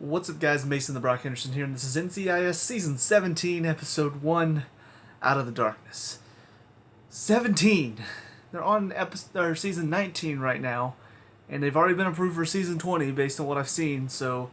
What's up, guys? Mason the Brock Henderson here, and this is NCIS Season 17, Episode 1, Out of the Darkness. 17! They're on Season 19 right now, and they've already been approved for Season 20 based on what I've seen, so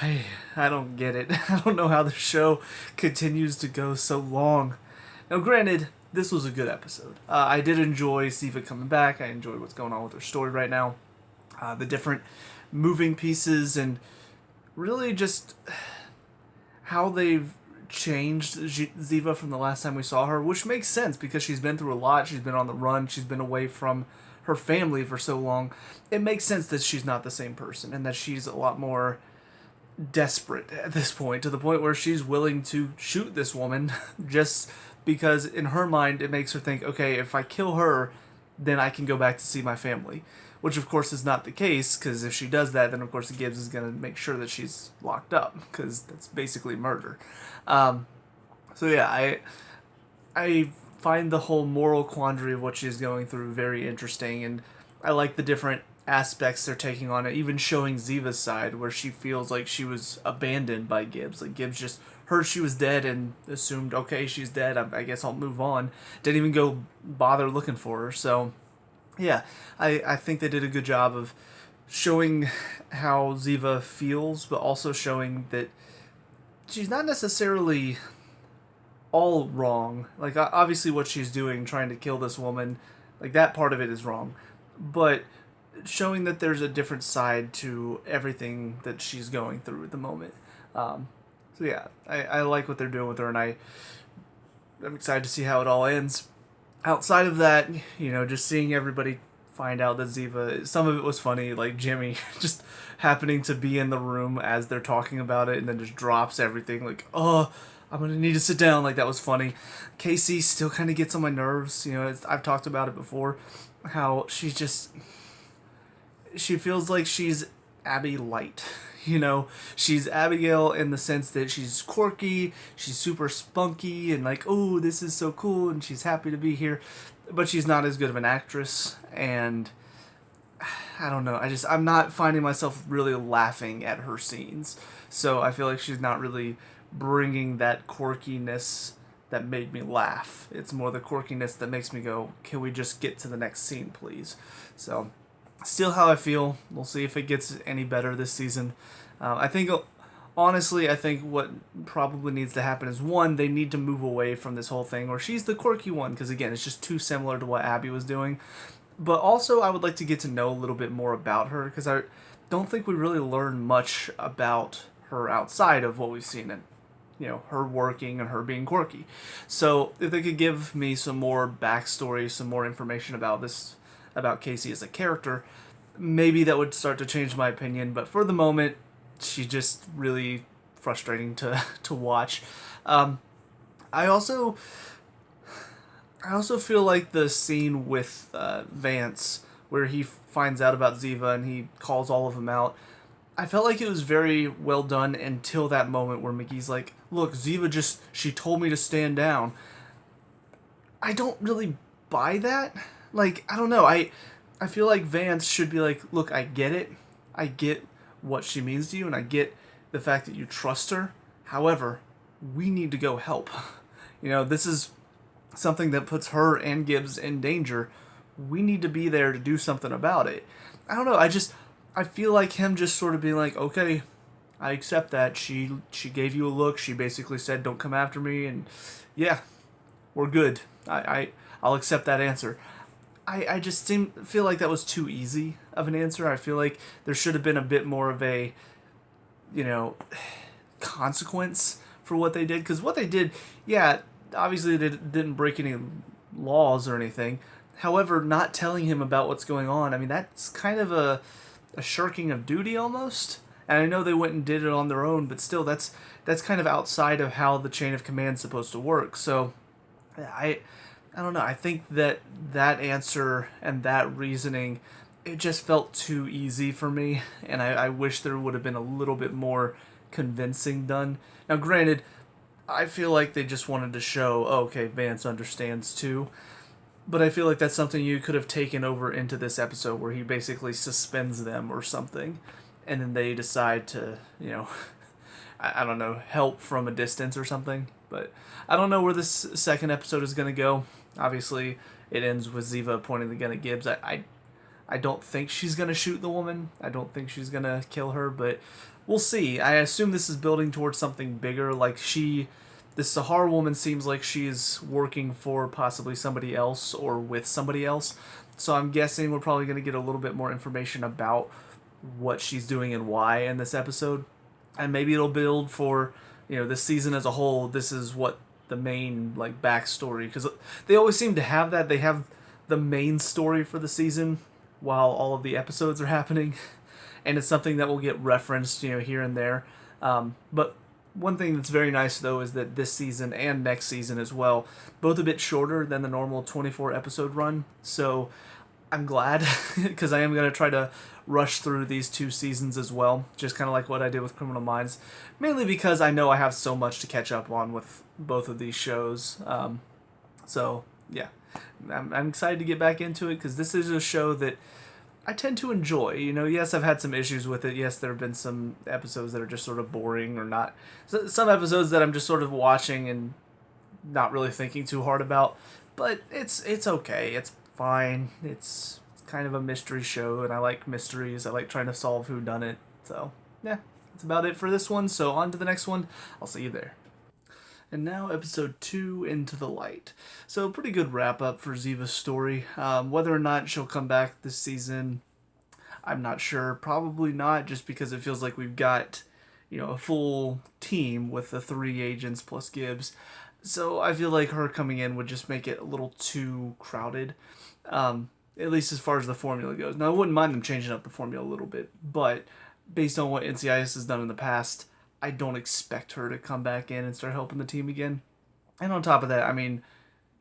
I don't get it. I don't know how the show continues to go so long. Now, granted, this was a good episode. I did enjoy Ziva coming back. I enjoy what's going on with her story right now. The different moving pieces and really just how they've changed Ziva from the last time we saw her, which makes sense because she's been through a lot. She's been on the run. She's been away from her family for so long. It makes sense that she's not the same person and that she's a lot more desperate at this point, to the point where she's willing to shoot this woman just because in her mind it makes her think, okay, if I kill her, then I can go back to see my family. Which, of course, is not the case, because if she does that, then, of course, Gibbs is going to make sure that she's locked up, because that's basically murder. So, yeah, I find the whole moral quandary of what she's going through very interesting, and I like the different aspects they're taking on it, even showing Ziva's side, where she feels like she was abandoned by Gibbs. Like, Gibbs just heard she was dead and assumed, okay, she's dead, I guess I'll move on. Didn't even go bother looking for her, so yeah, I think they did a good job of showing how Ziva feels, but also showing that she's not necessarily all wrong. Like, obviously what she's doing, trying to kill this woman, like, that part of it is wrong. But showing that there's a different side to everything that she's going through at the moment. So yeah, I like what they're doing with her, and I'm excited to see how it all ends. Outside of that, just seeing everybody find out that Ziva, some of it was funny, like Jimmy just happening to be in the room as they're talking about it and then just drops everything, like, oh, I'm going to need to sit down. Like, that was funny. Casey still kind of gets on my nerves. I've talked about it before, how she feels like she's Abby light. She's Abigail in the sense that she's quirky, she's super spunky, and like, oh, this is so cool, and she's happy to be here, but she's not as good of an actress, and I don't know, I'm not finding myself really laughing at her scenes, so I feel like she's not really bringing that quirkiness that made me laugh. It's more the quirkiness that makes me go, can we just get to the next scene, please? So still how I feel. We'll see if it gets any better this season. Honestly, I think what probably needs to happen is, one, they need to move away from this whole thing where she's the quirky one, because again, it's just too similar to what Abby was doing. But also, I would like to get to know a little bit more about her, because I don't think we really learn much about her outside of what we've seen in her working and her being quirky. So if they could give me some more backstory, some more information about Casey as a character, maybe that would start to change my opinion. But for the moment, she's just really frustrating to watch. I also feel like the scene with Vance, where he finds out about Ziva and he calls all of them out, I felt like it was very well done until that moment where Mickey's like, look, Ziva she told me to stand down. I don't really buy that. Like, I don't know, I feel like Vance should be like, look, I get it. I get what she means to you, and I get the fact that you trust her. However, we need to go help. This is something that puts her and Gibbs in danger. We need to be there to do something about it. I don't know, I feel like him just sort of being like, okay, I accept that. She gave you a look. She basically said, don't come after me, and yeah, we're good. I'll accept that answer. I just feel like that was too easy of an answer. I feel like there should have been a bit more of a, consequence for what they did. Because what they did, yeah, obviously they didn't break any laws or anything. However, not telling him about what's going on, I mean, that's kind of a shirking of duty almost. And I know they went and did it on their own, but still, that's kind of outside of how the chain of command is supposed to work. So, I don't know, I think that answer and that reasoning, it just felt too easy for me, and I wish there would have been a little bit more convincing done. Now, granted, I feel like they just wanted to show, oh, okay, Vance understands too, but I feel like that's something you could have taken over into this episode where he basically suspends them or something. and then they decide to, I don't know, help from a distance or something. But I don't know where this second episode is going to go. Obviously, it ends with Ziva pointing the gun at Gibbs. I don't think she's going to shoot the woman. I don't think she's going to kill her, but we'll see. I assume this is building towards something bigger. Like, this Sahara woman seems like she's working for possibly somebody else or with somebody else. So I'm guessing we're probably going to get a little bit more information about what she's doing and why in this episode. And maybe it'll build for, this season as a whole. This is what the main, like, backstory, because they always seem to have that. They have the main story for the season while all of the episodes are happening, and it's something that will get referenced, here and there. But one thing that's very nice, though, is that this season and next season as well, both a bit shorter than the normal 24 episode run. So I'm glad, because I am going to try to rush through these 2 seasons as well, just kind of like what I did with Criminal Minds, mainly because I know I have so much to catch up on with both of these shows. So yeah, I'm excited to get back into it, because this is a show that I tend to enjoy. Yes, I've had some issues with it. Yes, there have been some episodes that are just sort of boring or not. Some episodes that I'm just sort of watching and not really thinking too hard about. But it's okay. It's fine. It's kind of a mystery show, and I like mysteries. I like trying to solve whodunit. So, yeah, that's about it for this one. So, on to the next one. I'll see you there. And now, episode 2, Into the Light. So, pretty good wrap-up for Ziva's story. Whether or not she'll come back this season, I'm not sure. Probably not, just because it feels like we've got, a full team with the 3 agents plus Gibbs. So, I feel like her coming in would just make it a little too crowded. At least as far as the formula goes. Now, I wouldn't mind them changing up the formula a little bit, but based on what NCIS has done in the past, I don't expect her to come back in and start helping the team again. And on top of that, I mean,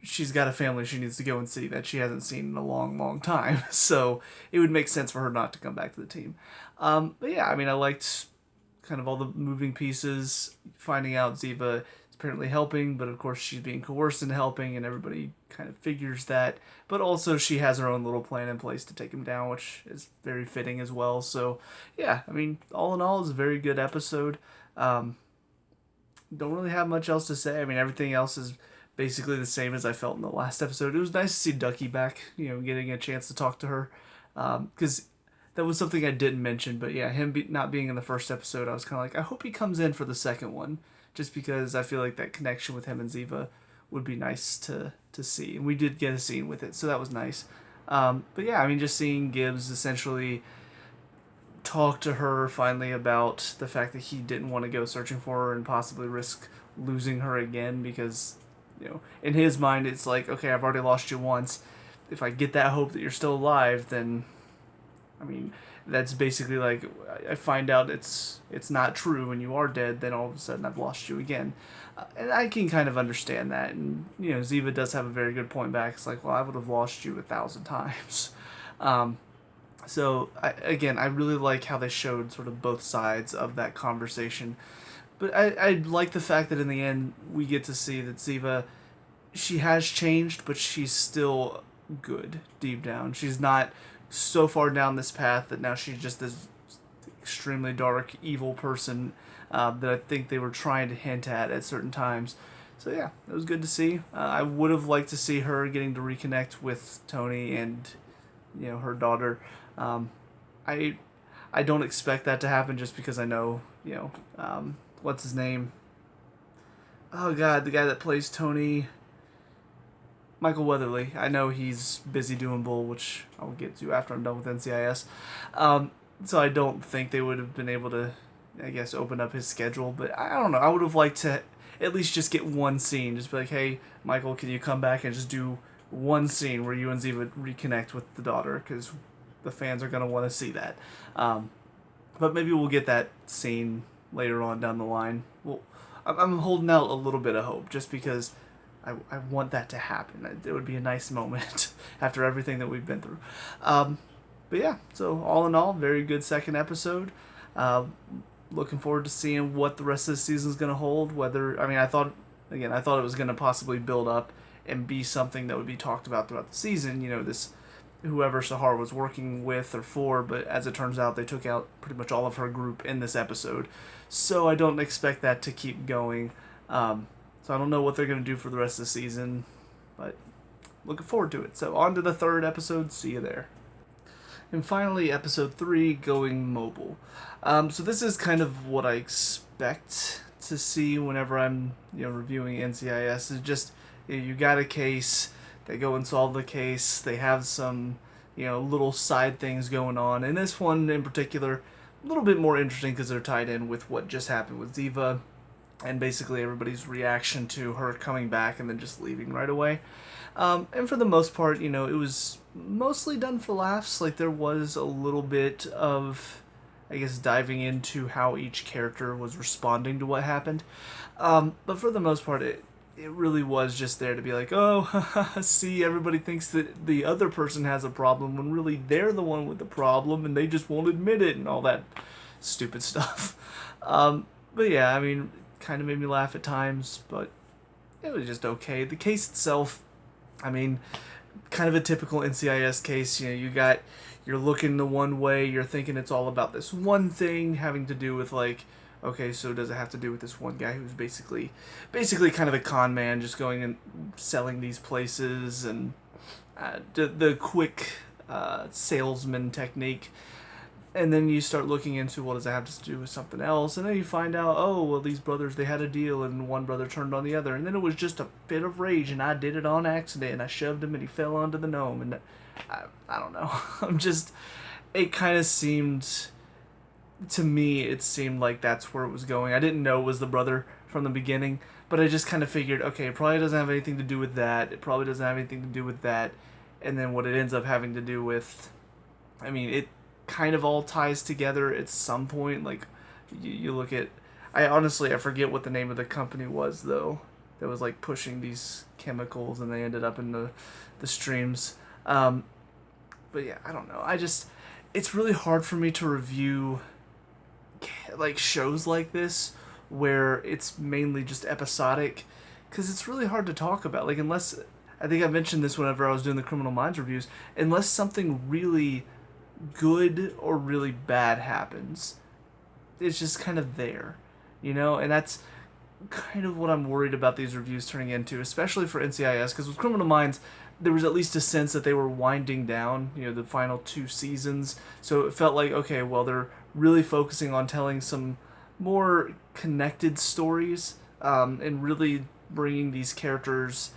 she's got a family she needs to go and see that she hasn't seen in a long, long time. So it would make sense for her not to come back to the team. But yeah, I mean, I liked kind of all the moving pieces, finding out Ziva is apparently helping, but of course she's being coerced into helping, and everybody kind of figures that. But also she has her own little plan in place to take him down, which is very fitting as well. So yeah, I mean, all in all, it's a very good episode. Don't really have much else to say. I mean, everything else is basically the same as I felt in the last episode. It was nice to see Ducky back, getting a chance to talk to her, because that was something I didn't mention. But yeah, him not being in the first episode, I was kind of like, I hope he comes in for the second one, just because I feel like that connection with him and Ziva would be nice to see. And we did get a scene with it, so that was nice. But yeah, I mean, just seeing Gibbs essentially talk to her finally about the fact that he didn't want to go searching for her and possibly risk losing her again, because, in his mind, it's like, okay, I've already lost you once. If I get that hope that you're still alive, then, I mean, that's basically like, I find out it's not true and you are dead, then all of a sudden I've lost you again. And I can kind of understand that. And, Ziva does have a very good point back. It's like, well, I would have lost you 1,000 times. So, I really like how they showed sort of both sides of that conversation. But I like the fact that in the end, we get to see that Ziva, she has changed, but she's still good deep down. She's not so far down this path that now she's just this extremely dark, evil person that I think they were trying to hint at certain times. So yeah, it was good to see. I would have liked to see her getting to reconnect with Tony and, her daughter. I don't expect that to happen, just because I know, what's his name? Oh God, the guy that plays Tony, Michael Weatherly. I know he's busy doing Bull, which I'll get to after I'm done with NCIS. So I don't think they would have been able to, I guess, open up his schedule. But I don't know. I would have liked to at least just get one scene. Just be like, hey, Michael, can you come back and just do one scene where you and Ziva reconnect with the daughter? Because the fans are going to want to see that. But maybe we'll get that scene later on down the line. Well, I'm holding out a little bit of hope, just because I want that to happen. It would be a nice moment after everything that we've been through. But yeah, so all in all, very good second episode. Looking forward to seeing what the rest of the season is going to hold. I thought it was going to possibly build up and be something that would be talked about throughout the season. This whoever Sahar was working with or for, but as it turns out, they took out pretty much all of her group in this episode. So I don't expect that to keep going. So I don't know what they're going to do for the rest of the season, but looking forward to it. So on to the third episode. See you there. And finally, episode 3, Going Mobile. So this is kind of what I expect to see whenever I'm reviewing NCIS. Is just you got a case, they go and solve the case, they have some little side things going on. And this one in particular, a little bit more interesting because they're tied in with what just happened with Ziva, and basically everybody's reaction to her coming back and then just leaving right away. And for the most part, it was mostly done for laughs. Like, there was a little bit of, I guess, diving into how each character was responding to what happened. But for the most part, it really was just there to be like, oh, see, everybody thinks that the other person has a problem when really they're the one with the problem and they just won't admit it and all that stupid stuff. But yeah, I mean, kind of made me laugh at times, but it was just okay. The case itself, I mean, kind of a typical NCIS case. You're looking the one way, you're thinking it's all about this one thing having to do with, like, okay, so does it have to do with this one guy who's basically kind of a con man, just going and selling these places, and the quick salesman technique. And then you start looking into what does that have to do with something else, and then you find out, oh, well, these brothers, they had a deal, and one brother turned on the other, and then it was just a fit of rage, and I did it on accident, and I shoved him, and he fell onto the gnome, and I don't know. It kind of seemed, to me, it seemed like that's where it was going. I didn't know it was the brother from the beginning, but I just kind of figured, okay, it probably doesn't have anything to do with that, it probably doesn't have anything to do with that, and then what it ends up having to do with, I mean, it kind of all ties together at some point. Like, you look at, I forget what the name of the company was, though, that was like pushing these chemicals and they ended up in the streams. But yeah, I don't know, it's really hard for me to review like shows like this where it's mainly just episodic, because it's really hard to talk about, like, unless, I think I mentioned this whenever I was doing the Criminal Minds reviews, unless something really good or really bad happens, it's just kind of there, and that's kind of what I'm worried about these reviews turning into, especially for NCIS, because with Criminal Minds, there was at least a sense that they were winding down, the final 2 seasons, so it felt like, okay, well, they're really focusing on telling some more connected stories, and really bringing these characters,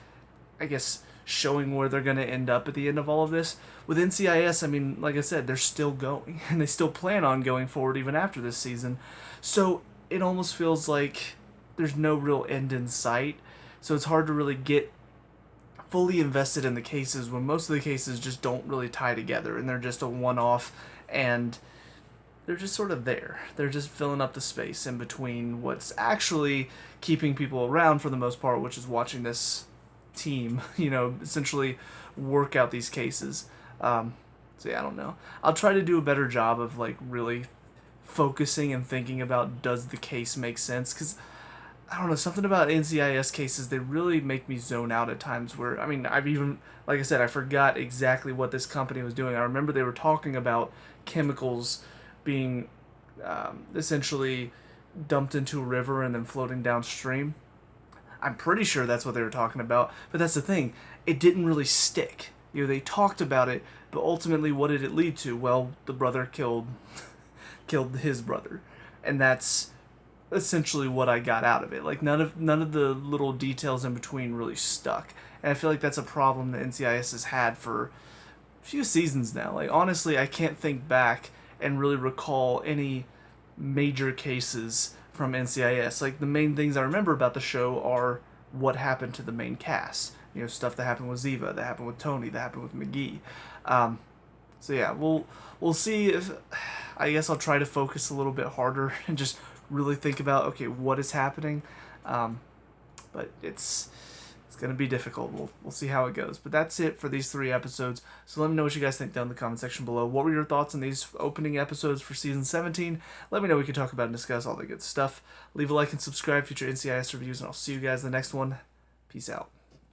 I guess, showing where they're going to end up at the end of all of this. With NCIS, I mean, like I said, they're still going, and they still plan on going forward even after this season. So it almost feels like there's no real end in sight. So it's hard to really get fully invested in the cases when most of the cases just don't really tie together, and they're just a one-off, and they're just sort of there. They're just filling up the space in between what's actually keeping people around for the most part, which is watching this team, essentially work out these cases. So yeah, I don't know. I'll try to do a better job of, like, really focusing and thinking about, does the case make sense? Because, I don't know, something about NCIS cases, they really make me zone out at times where, I mean, I've even, like I said, I forgot exactly what this company was doing. I remember they were talking about chemicals being essentially dumped into a river and then floating downstream. I'm pretty sure that's what they were talking about, but that's the thing, it didn't really stick. They talked about it, but ultimately what did it lead to? Well, the brother killed his brother, and that's essentially what I got out of it. Like, none of the little details in between really stuck, and I feel like that's a problem that NCIS has had for a few seasons now. Like, honestly, I can't think back and really recall any major cases from NCIS. Like, the main things I remember about the show are what happened to the main cast. Stuff that happened with Ziva, that happened with Tony, that happened with McGee. So yeah, we'll see if, I guess I'll try to focus a little bit harder and just really think about, okay, what is happening. But it's going to be difficult. We'll see how it goes. But that's it for these 3 episodes. So let me know what you guys think down in the comment section below. What were your thoughts on these opening episodes for Season 17? Let me know. We can talk about and discuss all the good stuff. Leave a like and subscribe for future NCIS reviews, and I'll see you guys in the next one. Peace out.